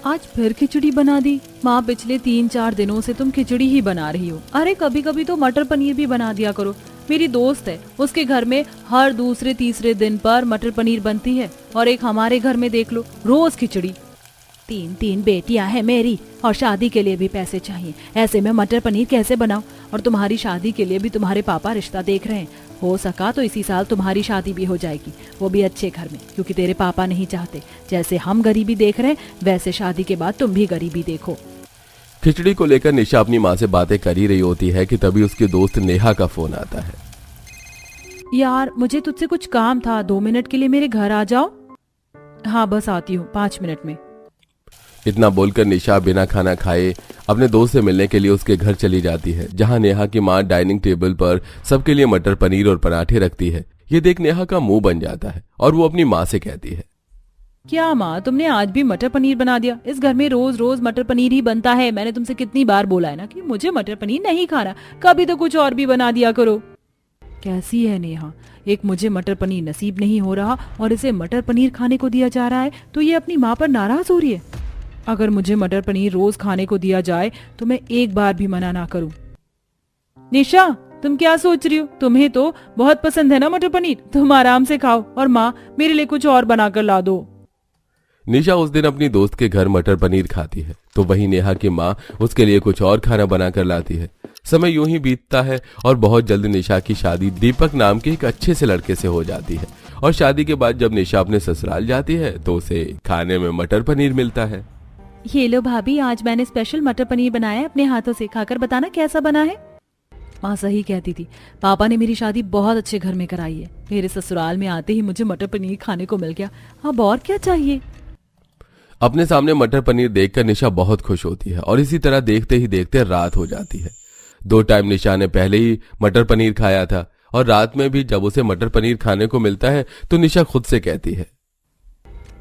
आज फिर खिचड़ी बना दी? माँ, पिछले 3-4 दिनों से तुम खिचड़ी ही बना रही हो। अरे कभी कभी तो मटर पनीर भी बना दिया करो। मेरी दोस्त है, उसके घर में हर दूसरे तीसरे दिन पर मटर पनीर बनती है, और एक हमारे घर में देख लो, रोज खिचड़ी। 3 बेटियां हैं मेरी, और शादी के लिए भी पैसे चाहिए। ऐसे में मटर पनीर कैसे बनाऊं? और तुम्हारी शादी के लिए भी तुम्हारे पापा रिश्ता देख रहे हैं। हो सका तो इसी साल तुम्हारी शादी भी हो जाएगी, वो भी अच्छे घर में, क्योंकि तेरे पापा नहीं चाहते जैसे हम गरीबी देख रहे हैं वैसे शादी के बाद तुम भी गरीबी देखो। खिचड़ी को लेकर निशा अपनी माँ से बातें कर ही रही होती है कि तभी उसकी दोस्त नेहा का फोन आता है। यार, मुझे तुझसे कुछ काम था, 2 मिनट के लिए मेरे घर आ जाओ। हाँ बस आती हूँ 5 मिनट में। इतना बोलकर निशा बिना खाना खाए अपने दोस्त से मिलने के लिए उसके घर चली जाती है, जहां नेहा की मां डाइनिंग टेबल पर सबके लिए मटर पनीर और पराठे रखती है। ये देख नेहा का मुंह बन जाता है और वो अपनी मां से कहती है, क्या माँ, तुमने आज भी मटर पनीर बना दिया? इस घर में रोज रोज मटर पनीर ही बनता है। मैंने तुमसे कितनी बार बोला है ना कि मुझे मटर पनीर नहीं खाना, कभी तो कुछ और भी बना दिया करो। कैसी है नेहा, एक मुझे मटर पनीर नसीब नहीं हो रहा और इसे मटर पनीर खाने को दिया जा रहा है तो ये अपनी माँ पर नाराज हो रही है। अगर मुझे मटर पनीर रोज खाने को दिया जाए तो मैं एक बार भी मना ना करूं। निशा, तुम क्या सोच रही हो? तुम्हें तो बहुत पसंद है ना मटर पनीर, तुम आराम से खाओ, और माँ मेरे लिए कुछ और बनाकर ला दो। निशा उस दिन अपनी दोस्त के घर मटर पनीर खाती है तो वहीं नेहा की माँ उसके लिए कुछ और खाना बनाकर लाती है। समय यूं ही बीतता है और बहुत जल्द निशा की शादी दीपक नाम के एक अच्छे से लड़के से हो जाती है, और शादी के बाद जब निशा अपने ससुराल जाती है तो उसे खाने में मटर पनीर मिलता है। ये लो भाभी, आज मैंने स्पेशल मटर पनीर बनाया है अपने हाथों से, खाकर बताना कैसा बना है। माँ सही कहती थी, पापा ने मेरी शादी बहुत अच्छे घर में कराई है। मेरे ससुराल में आते ही मुझे मटर पनीर खाने को मिल गया, अब और क्या चाहिए। अपने सामने मटर पनीर देखकर निशा बहुत खुश होती है और इसी तरह देखते ही देखते रात हो जाती है। 2 टाइम निशा ने पहले ही मटर पनीर खाया था और रात में भी जब उसे मटर पनीर खाने को मिलता है तो निशा खुद से कहती है,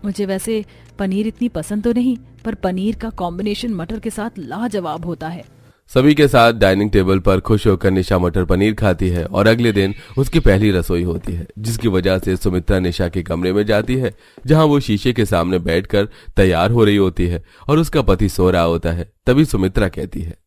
मुझे वैसे पनीर इतनी पसंद तो नहीं, पर पनीर का कॉम्बिनेशन मटर के साथ लाजवाब होता है। सभी के साथ डाइनिंग टेबल पर खुश होकर निशा मटर पनीर खाती है और अगले दिन उसकी पहली रसोई होती है, जिसकी वजह से सुमित्रा निशा के कमरे में जाती है, जहां वो शीशे के सामने बैठकर तैयार हो रही होती है और उसका पति सो रहा होता है। तभी सुमित्रा कहती है,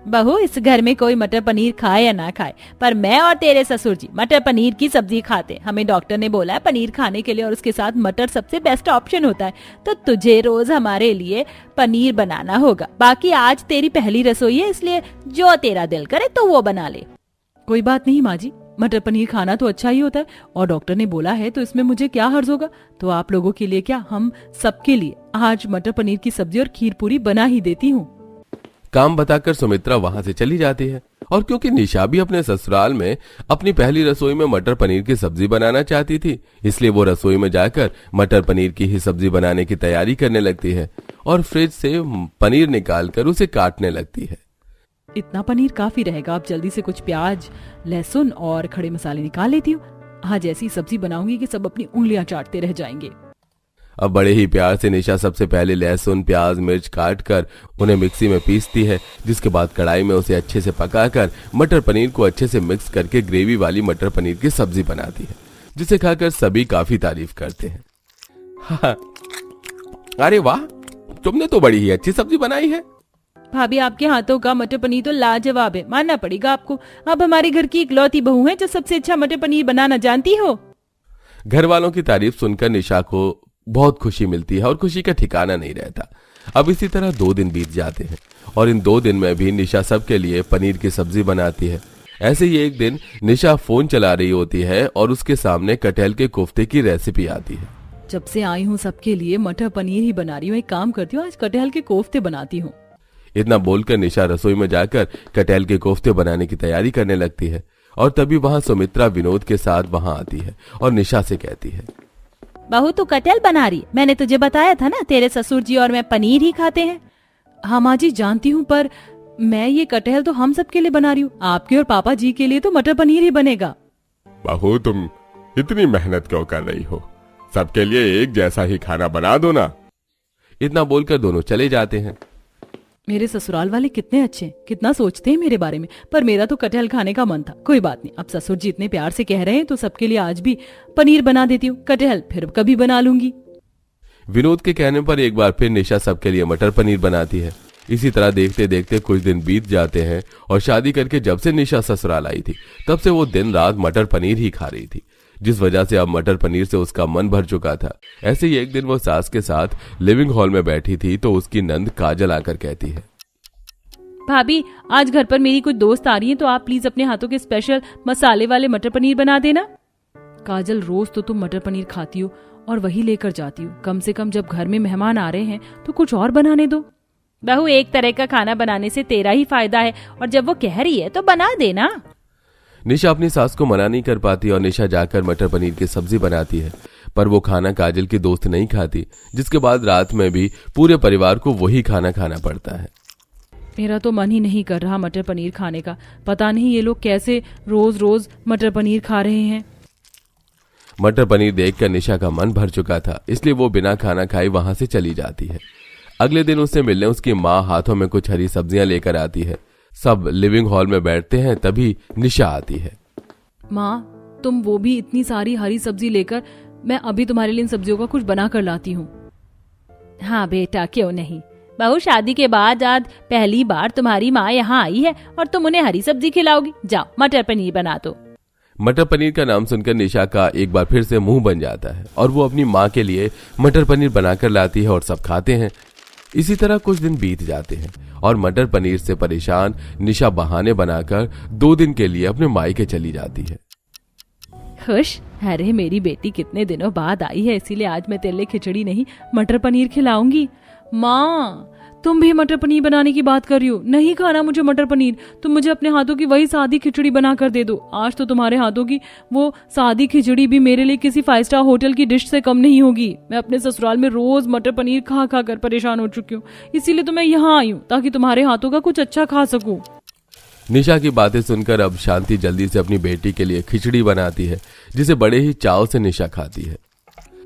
बहू, इस घर में कोई मटर पनीर खाए या ना खाए, पर मैं और तेरे ससुर जी मटर पनीर की सब्जी खाते। हमें डॉक्टर ने बोला है पनीर खाने के लिए, और उसके साथ मटर सबसे बेस्ट ऑप्शन होता है, तो तुझे रोज हमारे लिए पनीर बनाना होगा। बाकी आज तेरी पहली रसोई है, इसलिए जो तेरा दिल करे तो वो बना ले। कोई बात नहीं माँ जी, मटर पनीर खाना तो अच्छा ही होता है, और डॉक्टर ने बोला है तो इसमें मुझे क्या हर्ज होगा। तो आप लोगों के लिए क्या, हम सबके लिए आज मटर पनीर की सब्जी और खीर पूरी बना ही देती हूँ। काम बताकर सुमित्रा वहां से चली जाती है, और क्योंकि निशा भी अपने ससुराल में अपनी पहली रसोई में मटर पनीर की सब्जी बनाना चाहती थी, इसलिए वो रसोई में जाकर मटर पनीर की ही सब्जी बनाने की तैयारी करने लगती है और फ्रिज से पनीर निकालकर उसे काटने लगती है। इतना पनीर काफी रहेगा, अब जल्दी से कुछ प्याज, लहसुन और खड़े मसाले निकाल लेती हूँ। आज ऐसी सब्जी बनाऊंगी कि सब अपनी उंगलियां चाटते रह जाएंगे। अब बड़े ही प्यार से निशा सबसे पहले लहसुन, प्याज, मिर्च काट कर उन्हें मिक्सी में पीसती है, जिसके बाद कढ़ाई में उसे अच्छे से पकाकर मटर पनीर को अच्छे से मिक्स करके ग्रेवी वाली मटर पनीर की सब्जी बनाती है, जिसे खाकर सभी काफी तारीफ करते हैं। हाँ, अरे वाह, तुमने तो बड़ी ही अच्छी सब्जी बनाई है। भाभी, आपके हाथों का मटर पनीर तो लाजवाब है, मानना पड़ेगा आपको। आप हमारे घर की इकलौती बहू हैं जो सबसे अच्छा मटर पनीर बनाना जानती हो। घर वालों की तारीफ सुनकर निशा को बहुत खुशी मिलती है और खुशी का ठिकाना नहीं रहता। अब इसी तरह 2 दिन बीत जाते हैं और इन 2 दिन में भी निशा सबके लिए पनीर की सब्जी बनाती है। ऐसे ही एक दिन निशा फोन चला रही होती है और उसके सामने कटहल के कोफ्ते की रेसिपी आती है। जब से आई हूँ सबके लिए मटर पनीर ही बना रही हूँ, एक काम करती हूँ, आज कटहल के कोफ्ते बनाती हूँ। इतना बोलकर निशा रसोई में जाकर कटहल के कोफ्ते बनाने की तैयारी करने लगती है, और तभी वहां सुमित्रा विनोद के साथ वहां आती है और निशा से कहती है, बहू तू कटहल बना रही, मैंने तुझे बताया था ना तेरे ससुर जी और मैं पनीर ही खाते हैं। हाँ माँ जी जानती हूँ, पर मैं ये कटहल तो हम सबके लिए बना रही हूँ, आपके और पापा जी के लिए तो मटर पनीर ही बनेगा। बहू, तुम इतनी मेहनत क्यों कर रही हो? सबके लिए एक जैसा ही खाना बना दो ना। इतना बोलकर दोनों चले जाते हैं। मेरे ससुराल वाले कितने अच्छे हैं, कितना सोचते हैं मेरे बारे में, पर मेरा तो कटहल खाने का मन था। कोई बात नहीं, अब ससुर जी इतने प्यार से कह रहे हैं तो सबके लिए आज भी पनीर बना देती हूँ, कटहल फिर कभी बना लूंगी। विनोद के कहने पर एक बार फिर निशा सबके लिए मटर पनीर बनाती है। इसी तरह देखते देखते कुछ दिन बीत जाते हैं और शादी करके जब से निशा ससुराल आई थी तब से वो दिन रात मटर पनीर ही खा रही थी, जिस वजह से अब मटर पनीर से उसका मन भर चुका था। ऐसे ही एक दिन वो सास के साथ लिविंग हॉल में बैठी थी तो उसकी नंद काजल आकर कहती है, भाभी आज घर पर मेरी कुछ दोस्त आ रही हैं, तो आप प्लीज अपने हाथों के स्पेशल मसाले वाले मटर पनीर बना देना। काजल, रोज तो तुम मटर पनीर खाती हो और वही लेकर जाती हो, कम से कम जब घर में मेहमान आ रहे हैं तो कुछ और बनाने दो। बहू, एक तरह का खाना बनाने से तेरा ही फायदा है, और जब वो कह रही है तो बना देना। निशा अपनी सास को मना नहीं कर पाती और निशा जाकर मटर पनीर की सब्जी बनाती है, पर वो खाना काजल की दोस्त नहीं खाती, जिसके बाद रात में भी पूरे परिवार को वही खाना खाना पड़ता है। मेरा तो मन ही नहीं कर रहा मटर पनीर खाने का, पता नहीं ये लोग कैसे रोज रोज मटर पनीर खा रहे हैं। मटर पनीर देखकर निशा का मन भर चुका था, इसलिए वो बिना खाना खाए वहां से चली जाती है। अगले दिन उससे मिलने उसकी माँ हाथों में कुछ हरी सब्जियां लेकर आती है। सब लिविंग हॉल में बैठते हैं, तभी निशा आती है। माँ, तुम वो भी इतनी सारी हरी सब्जी लेकर, मैं अभी तुम्हारे लिए इन सब्जियों का कुछ बना कर लाती हूँ। हाँ बेटा, क्यों नहीं। बहू, शादी के बाद आज पहली बार तुम्हारी माँ यहाँ आई है और तुम उन्हें हरी सब्जी खिलाओगी। जाओ मटर पनीर बना दो। मटर पनीर का नाम सुनकर निशा का एक बार फिर से मुंह बन जाता है और वो अपनी माँ के लिए मटर पनीर बनाकर लाती है और सब खाते हैं। इसी तरह कुछ दिन बीत जाते हैं और मटर पनीर से परेशान निशा बहाने बनाकर 2 दिन के लिए अपने मायके चली जाती है। खुश, अरे मेरी बेटी कितने दिनों बाद आई है, इसीलिए आज मैं तेरे लिए खिचड़ी नहीं मटर पनीर खिलाऊंगी। माँ, तुम भी मटर पनीर बनाने की बात कर रही हो? नहीं खाना मुझे मटर पनीर, तुम मुझे अपने हाथों की वही सादी खिचड़ी बना कर दे दो। आज तो तुम्हारे हाथों की वो सादी खिचड़ी भी मेरे लिए किसी 5 स्टार होटल की डिश से कम नहीं होगी। मैं अपने ससुराल में रोज मटर पनीर खा खा कर परेशान हो चुकी हूँ, इसीलिए तो मैं यहाँ आई हूँ ताकि तुम्हारे हाथों का कुछ अच्छा खा सकूं। निशा की बातें सुनकर अब शांति जल्दी से अपनी बेटी के लिए खिचड़ी बनाती है, जिसे बड़े ही चाव से निशा खाती है।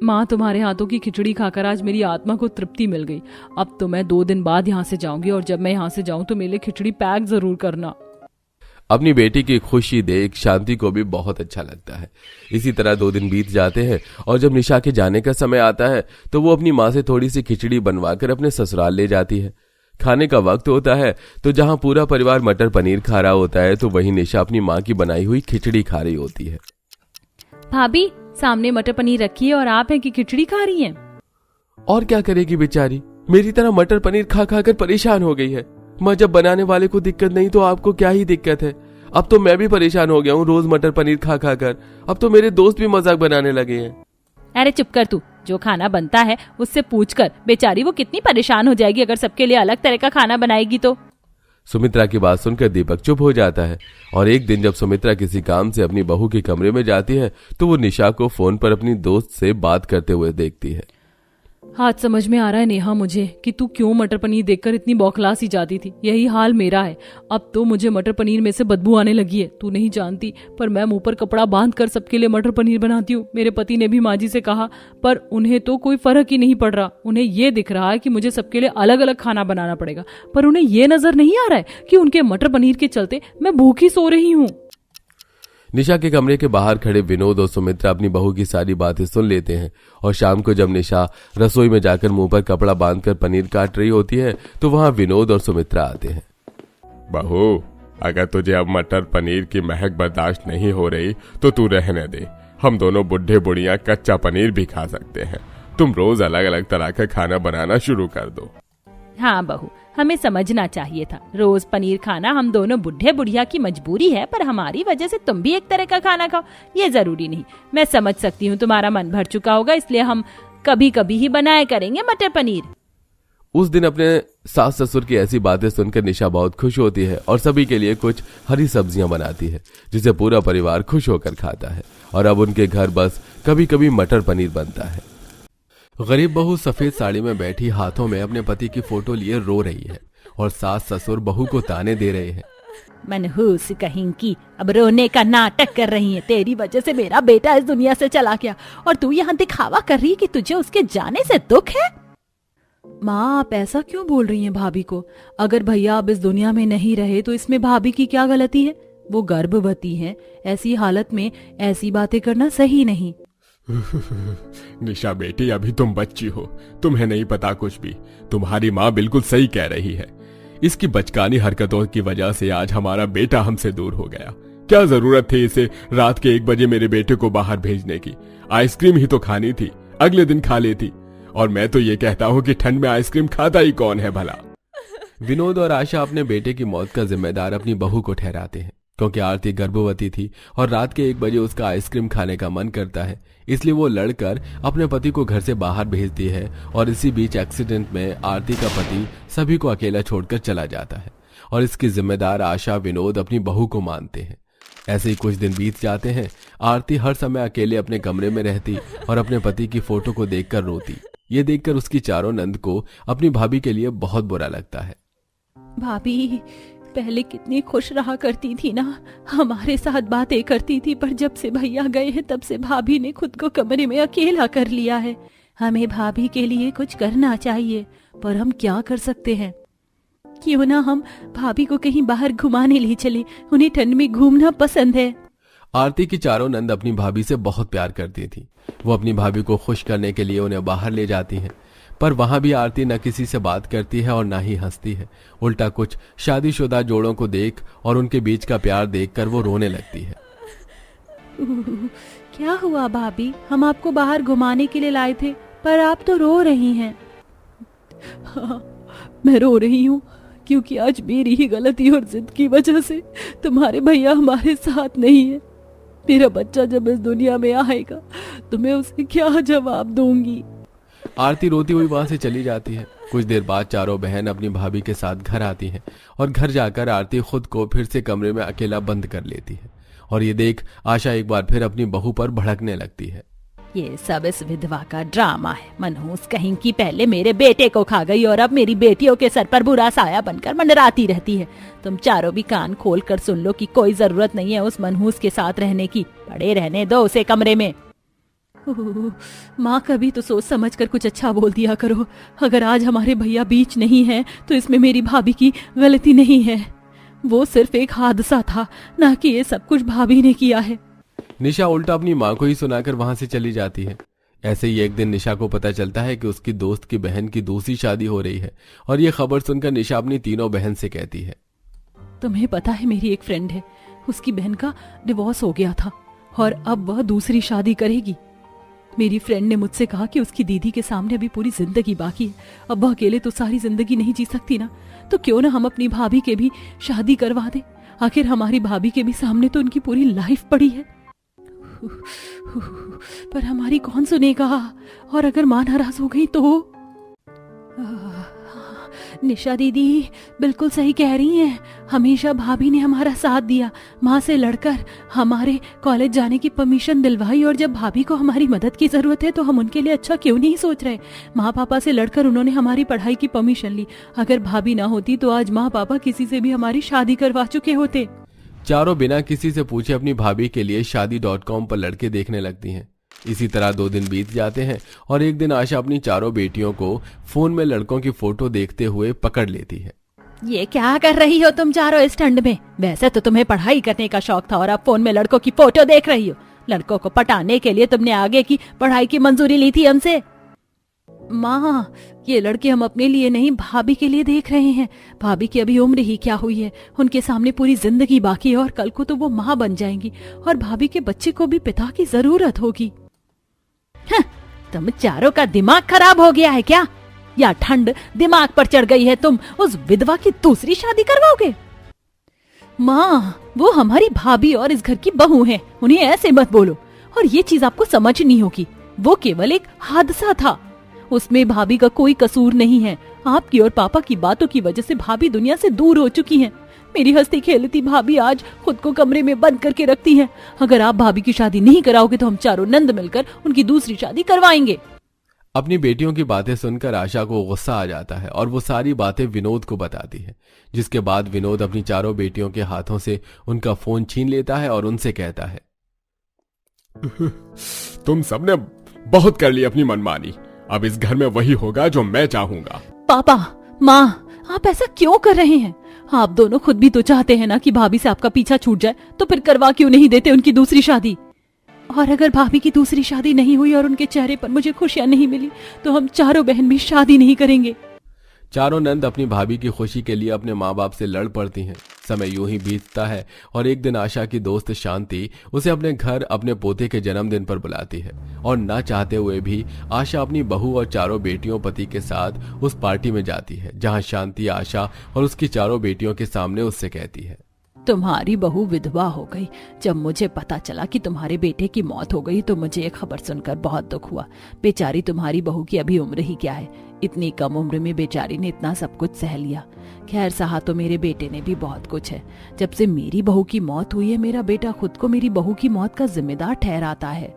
माँ, तुम्हारे हाथों की खिचड़ी खाकर आज मेरी आत्मा को तृप्ति मिल गई। अब तो मैं 2 दिन बाद यहाँ से जाऊंगी और जब मैं यहाँ से जाऊं तो मेरे लिए खिचड़ी पैक जरूर करना। अपनी बेटी की खुशी देख शांति को भी बहुत अच्छा लगता है। इसी तरह 2 दिन बीत जाते हैं और जब निशा के जाने का समय आता है तो वो अपनी माँ से थोड़ी सी खिचड़ी बनवाकर अपने ससुराल ले जाती है। खाने का वक्त होता है तो जहाँ पूरा परिवार मटर पनीर खा रहा होता है तो वहीं निशा अपनी माँ की बनाई हुई खिचड़ी खा रही होती है। भाभी, सामने मटर पनीर रखी है और आप हैं कि खिचड़ी खा रही हैं? और क्या करेगी बेचारी, मेरी तरह मटर पनीर खा खा कर परेशान हो गई है। मैं जब बनाने वाले को दिक्कत नहीं तो आपको क्या ही दिक्कत है। अब तो मैं भी परेशान हो गया हूँ रोज मटर पनीर खा खा कर। अब तो मेरे दोस्त भी मजाक बनाने लगे हैं। अरे चुप कर तू, जो खाना बनता है उससे पूछ कर, बेचारी वो कितनी परेशान हो जाएगी अगर सबके लिए अलग तरह का खाना बनाएगी तो। सुमित्रा की बात सुनकर दीपक चुप हो जाता है और एक दिन जब सुमित्रा किसी काम से अपनी बहू के कमरे में जाती है तो वो निशा को फोन पर अपनी दोस्त से बात करते हुए देखती है। आज समझ में आ रहा है नेहा मुझे कि तू क्यों मटर पनीर देखकर इतनी बौखला सी जाती थी। यही हाल मेरा है। अब तो मुझे मटर पनीर में से बदबू आने लगी है। तू नहीं जानती, पर मैं मुंह पर कपड़ा बांध कर सबके लिए मटर पनीर बनाती हूँ। मेरे पति ने भी माँ जी से कहा, पर उन्हें तो कोई फर्क ही नहीं पड़ रहा। उन्हें ये दिख रहा है कि मुझे सबके लिए अलग अलग खाना बनाना पड़ेगा, पर उन्हें ये नजर नहीं आ रहा है कि उनके मटर पनीर के चलते मैं भूखी सो रही हूँ। निशा के कमरे के बाहर खड़े विनोद और सुमित्रा अपनी बहू की सारी बातें सुन लेते हैं और शाम को जब निशा रसोई में जाकर मुंह पर कपड़ा बांधकर पनीर काट रही होती है तो वहां विनोद और सुमित्रा आते हैं। बहू, अगर तुझे अब मटर पनीर की महक बर्दाश्त नहीं हो रही तो तू रहने दे। हम दोनों बुढ़े बुढ़िया कच्चा पनीर भी खा सकते हैं। तुम रोज अलग अलग तरह का खाना बनाना शुरू कर दो। हाँ बहू, हमें समझना चाहिए था। रोज पनीर खाना हम दोनों बुढ़े बुढ़िया की मजबूरी है, पर हमारी वजह से तुम भी एक तरह का खाना खाओ ये जरूरी नहीं। मैं समझ सकती हूँ तुम्हारा मन भर चुका होगा, इसलिए हम कभी कभी ही बनाया करेंगे मटर पनीर। उस दिन अपने सास ससुर की ऐसी बातें सुनकर निशा बहुत खुश होती है और सभी के लिए कुछ हरी सब्जियां बनाती है जिसे पूरा परिवार खुश होकर खाता है और अब उनके घर बस कभी कभी मटर पनीर बनता है। गरीब बहू सफेद साड़ी में बैठी हाथों में अपने पति की फोटो लिए रो रही है और सास ससुर बहू को ताने दे रहे हैं। मनहूस कहीं की, अब रोने का नाटक कर रही है। तेरी वजह से मेरा बेटा इस दुनिया से चला गया और तू यहाँ दिखावा कर रही है कि तुझे उसके जाने से दुख है। माँ, आप ऐसा क्यों बोल रही हैं भाभी को? अगर भैया अब इस दुनिया में नहीं रहे तो इसमें भाभी की क्या गलती है? वो गर्भवती हैं, ऐसी हालत में ऐसी बातें करना सही नहीं। निशा बेटी, अभी तुम बच्ची हो, तुम्हें नहीं पता कुछ भी। तुम्हारी माँ बिल्कुल सही कह रही है। इसकी बचकानी हरकतों की वजह से आज हमारा बेटा हमसे दूर हो गया। क्या जरूरत थी इसे रात के 1 बजे मेरे बेटे को बाहर भेजने की? आइसक्रीम ही तो खानी थी, अगले दिन खा लेती। और मैं तो ये कहता हूँ कि ठंड में आइसक्रीम खाता ही कौन है भला। विनोद और आशा अपने बेटे की मौत का जिम्मेदार अपनी बहू को ठहराते हैं, क्योंकि आरती गर्भवती थी और रात के 1 बजे उसका आइसक्रीम खाने का मन करता है। इसलिए वो लड़कर अपने पति को घर से बाहर भेजती है और इसी बीच एक्सीडेंट में आरती का पति सभी को अकेला छोड़कर चला जाता है और इसकी जिम्मेदार आशा विनोद अपनी बहू को मानते हैं। ऐसे ही कुछ दिन बीत जाते हैं। आरती हर समय अकेले अपने कमरे में रहती और अपने पति की फोटो को देखकर रोती। ये देखकर उसकी चारों नंद को अपनी भाभी के लिए बहुत बुरा लगता है। भाभी पहले कितनी खुश रहा करती थी ना, हमारे साथ बातें करती थी, पर जब से भैया गए हैं तब से भाभी ने खुद को कमरे में अकेला कर लिया है। हमें भाभी के लिए कुछ करना चाहिए, पर हम क्या कर सकते हैं? क्यों ना हम भाभी को कहीं बाहर घुमाने ले चले, उन्हें ठंड में घूमना पसंद है। आरती की चारों नंद अपनी भाभी से बहुत प्यार करती थी। वो अपनी भाभी को खुश करने के लिए उन्हें बाहर ले जाती हैं, पर वहां भी आरती न किसी से बात करती है और ना ही हंसती है। उल्टा कुछ शादीशुदा जोड़ों को देख और उनके बीच का प्यार देखकर वो रोने लगती है। क्या हुआ भाभी? हम आपको बाहर घुमाने के लिए लाए थे, पर आप तो रो रही हैं। हाँ, मैं रो रही हूँ क्योंकि आज मेरी ही गलती और जिद की वजह से तुम्हारे भैया हमारे साथ नहीं है। मेरा बच्चा जब इस दुनिया में आएगा तो मैं उसे क्या जवाब दूंगी? आरती रोती हुई वहां से चली जाती है। कुछ देर बाद चारों बहन अपनी भाभी के साथ घर आती हैं और घर जाकर आरती खुद को फिर से कमरे में अकेला बंद कर लेती है और ये देख आशा एक बार फिर अपनी बहू पर भड़कने लगती है। ये सब इस विधवा का ड्रामा है। मनहूस कहीं की पहले मेरे बेटे को खा गई और अब मेरी बेटियों के सर पर बुरा साया बनकर मंडराती रहती है। तुम चारों भी कान खोल कर सुन लो कि कोई जरूरत नहीं है उस मनहूस के साथ रहने की। पड़े रहने दो उसे कमरे में। माँ, कभी तो सोच समझ कर कुछ अच्छा बोल दिया करो। अगर आज हमारे भैया बीच नहीं है तो इसमें मेरी भाभी की गलती नहीं है। वो सिर्फ एक हादसा था, ना कि ये सब कुछ भाभी ने किया है। निशा उल्टा अपनी माँ को ही सुनाकर वहां से चली जाती है। ऐसे ही एक दिन निशा को पता चलता है कि उसकी दोस्त की बहन की दूसरी शादी हो रही है और ये खबर सुनकर निशा अपनी तीनों बहन से कहती है, तुम्हें पता है मेरी एक फ्रेंड है, उसकी बहन का डिवोर्स हो गया था और अब वह दूसरी शादी करेगी। मेरी फ्रेंड ने मुझसे कहा कि उसकी दीदी के सामने अभी पूरी जिंदगी बाकी है। अब वह अकेले तो सारी जिंदगी नहीं जी सकती ना, तो क्यों ना हम अपनी भाभी के भी शादी करवा दें। आखिर हमारी भाभी के भी सामने तो उनकी पूरी लाइफ पड़ी है। पर हमारी कौन सुनेगा? और अगर मां नाराज हो गई तो? निशा दीदी बिल्कुल सही कह रही हैं। हमेशा भाभी ने हमारा साथ दिया, माँ से लड़कर हमारे कॉलेज जाने की परमिशन दिलवाई, और जब भाभी को हमारी मदद की जरूरत है तो हम उनके लिए अच्छा क्यों नहीं सोच रहे। माँ पापा से लड़कर उन्होंने हमारी पढ़ाई की परमिशन ली। अगर भाभी ना होती तो आज माँ पापा किसी से भी हमारी शादी करवा चुके होते। चारों बिना किसी से पूछे अपनी भाभी के लिए शादी.com पर लड़के देखने लगती हैं। इसी तरह 2 दिन बीत जाते हैं और एक दिन आशा अपनी चारों बेटियों को फोन में लड़कों की फोटो देखते हुए पकड़ लेती है। ये क्या कर रही हो तुम चारों इस ठंड में? वैसे तो तुम्हें पढ़ाई करने का शौक था और अब फोन में लड़कों की फोटो देख रही हो। लड़कों को पटाने के लिए तुमने आगे की पढ़ाई की मंजूरी ली थी हमसे। माँ, ये लड़के हम अपने लिए नहीं भाभी के लिए देख रहे हैं। भाभी की अभी उम्र ही क्या हुई है, उनके सामने पूरी जिंदगी बाकी है और कल को तो वो माँ बन जाएंगी और भाभी के बच्चे को भी पिता की जरूरत होगी। तुम चारों का दिमाग खराब हो गया है क्या? या ठंड दिमाग पर चढ़ गई है? तुम उस विधवा की दूसरी शादी करवाओगे? माँ, वो हमारी भाभी और इस घर की बहू हैं, उन्हें ऐसे मत बोलो। और ये चीज आपको समझनी होगी, वो केवल एक हादसा था, उसमें भाभी का कोई कसूर नहीं है। आपकी और पापा की बातों की वजह से भाभी दुनिया से दूर हो चुकी हैं। मेरी हंसती खेलती भाभी आज खुद को कमरे में बंद करके रखती हैं। अगर आप भाभी की शादी नहीं कराओगे तो हम चारों नंद मिलकर उनकी दूसरी शादी करवाएंगे। अपनी बेटियों की बातें सुनकर आशा को गुस्सा आ जाता है और वो सारी बातें विनोद को बताती है, जिसके बाद विनोद अपनी चारों बेटियों के हाथों से उनका फोन छीन लेता है और उनसे कहता है, तुम सबने बहुत कर ली अपनी मनमानी। अब इस घर में वही होगा जो मैं चाहूंगा। पापा, माँ, आप ऐसा क्यों कर रहे हैं? आप दोनों खुद भी तो चाहते हैं ना कि भाभी से आपका पीछा छूट जाए, तो फिर करवा क्यों नहीं देते उनकी दूसरी शादी? और अगर भाभी की दूसरी शादी नहीं हुई और उनके चेहरे पर मुझे खुशियां नहीं मिली तो हम चारों बहन भी शादी नहीं करेंगे। चारों नंद अपनी भाभी की खुशी के लिए अपने माँ बाप से लड़ पड़ती हैं। समय यूं ही बीतता है और एक दिन आशा की दोस्त शांति उसे अपने घर अपने पोते के जन्मदिन पर बुलाती है और ना चाहते हुए भी आशा अपनी बहू और चारों बेटियों पति के साथ उस पार्टी में जाती है, जहां शांति आशा और उसकी चारों बेटियों के सामने उससे कहती है, तुम्हारी बहू विधवा हो गई। जब मुझे पता चला कि तुम्हारे बेटे की मौत हो गई तो मुझे ये खबर सुनकर बहुत दुख हुआ। बेचारी तुम्हारी बहू की अभी उम्र ही क्या है, इतनी कम उम्र में बेचारी ने इतना सब कुछ सह लिया। खैर सहा तो मेरे बेटे ने भी बहुत कुछ है। जब से मेरी बहू की मौत हुई है मेरा बेटा खुद को मेरी बहू की मौत का जिम्मेदार ठहराता है।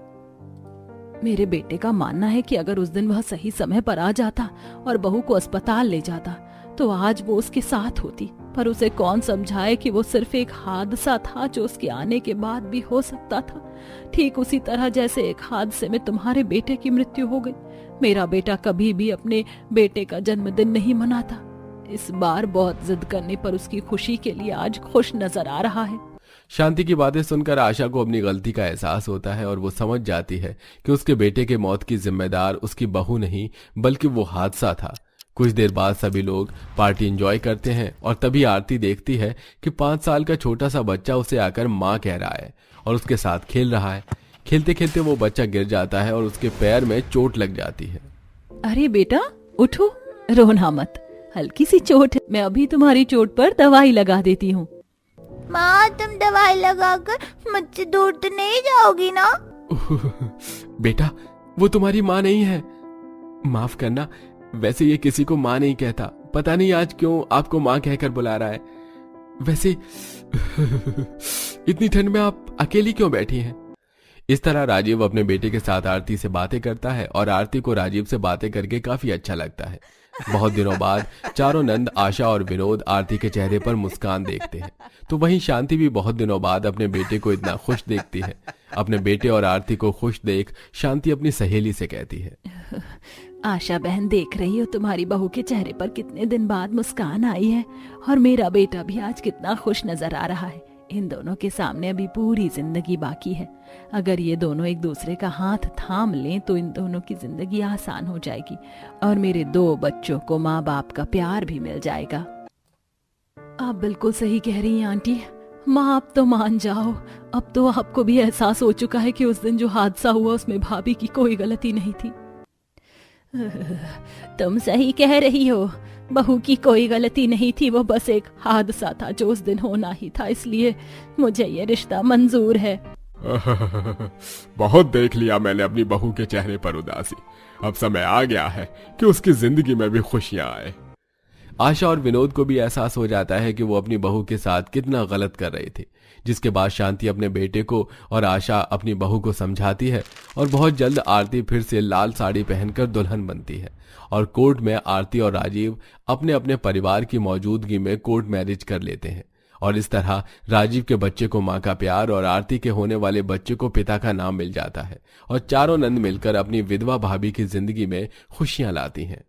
मेरे बेटे का मानना है कि अगर उस दिन वह सही समय पर आ जाता और बहू को अस्पताल ले जाता तो आज वो उसके साथ होती, पर उसे कौन समझाए कि वो सिर्फ एक हादसा था जो उसके आने के बाद भी हो सकता था। ठीक उसी तरह जैसे एक हादसे में तुम्हारे बेटे की मृत्यु हो गई। मेरा बेटा कभी भी अपने बेटे का जन्मदिन नहीं मनाता। इस बार बहुत जिद करने पर उसकी खुशी के लिए आज खुश नजर आ रहा है। शांति की बातें सुनकर आशा को अपनी गलती का एहसास होता है और वो समझ जाती है कि उसके बेटे के मौत की जिम्मेदार उसकी बहू नहीं बल्कि वो हादसा था। कुछ देर बाद सभी लोग पार्टी एंजॉय करते हैं और तभी आरती देखती है कि 5 साल का छोटा सा बच्चा उसे आकर माँ कह रहा है और उसके साथ खेल रहा है। खेलते खेलते वो बच्चा गिर जाता है और उसके पैर में चोट लग जाती है। अरे बेटा उठो, रोना मत, हल्की सी चोट है, मैं अभी तुम्हारी चोट पर दवाई लगा देती हूँ। माँ तुम दवाई लगाकर मुझसे दूर तो नहीं जाओगी ना? बेटा वो तुम्हारी माँ नहीं है, माफ करना, वैसे ये किसी को माँ नहीं कहता, पता नहीं आज क्यों आपको माँ कहकर बुला रहा है। वैसे इतनी ठंड में आप अकेली क्यों बैठी हैं? इस तरह राजीव अपने बेटे के साथ आरती से बातें करता है और आरती को राजीव से बातें करके काफी अच्छा लगता है। बहुत दिनों बाद चारों नंद आशा और विनोद आरती के चेहरे पर मुस्कान देखते हैं, तो वहीं शांति भी बहुत दिनों बाद अपने बेटे को इतना खुश देखती है। अपने बेटे और आरती को खुश देख शांति अपनी सहेली से कहती है, आशा बहन देख रही हो तुम्हारी बहू के चेहरे पर कितने दिन बाद मुस्कान आई है और मेरा बेटा भी आज कितना खुश नजर आ रहा है। इन दोनों के सामने अभी पूरी जिंदगी बाकी है। अगर ये दोनों एक दूसरे का हाथ थाम लें तो इन दोनों की जिंदगी आसान हो जाएगी और मेरे 2 बच्चों को माँ बाप का प्यार भी मिल जाएगा। आप बिल्कुल सही कह रही हैं आंटी। माँ आप तो मान जाओ, अब तो आपको भी एहसास हो चुका है कि उस दिन जो हादसा हुआ उसमें भाभी की कोई गलती नहीं थी। तुम सही कह रही हो, बहू की कोई गलती नहीं थी, वो बस एक हादसा था जो उस दिन होना ही था, इसलिए मुझे ये रिश्ता मंजूर है। बहुत देख लिया मैंने अपनी बहू के चेहरे पर उदासी। अब समय आ गया है कि उसकी जिंदगी में भी खुशियां आए। आशा और विनोद को भी एहसास हो जाता है कि वो अपनी बहू के साथ कितना गलत कर रही थी, जिसके बाद शांति अपने बेटे को और आशा अपनी बहू को समझाती है और बहुत जल्द आरती फिर से लाल साड़ी पहनकर दुल्हन बनती है और कोर्ट में आरती और राजीव अपने अपने परिवार की मौजूदगी में कोर्ट मैरिज कर लेते हैं और इस तरह राजीव के बच्चे को माँ का प्यार और आरती के होने वाले बच्चे को पिता का नाम मिल जाता है और चारों नंद मिलकर अपनी विधवा भाभी की जिंदगी में खुशियां लाती हैं।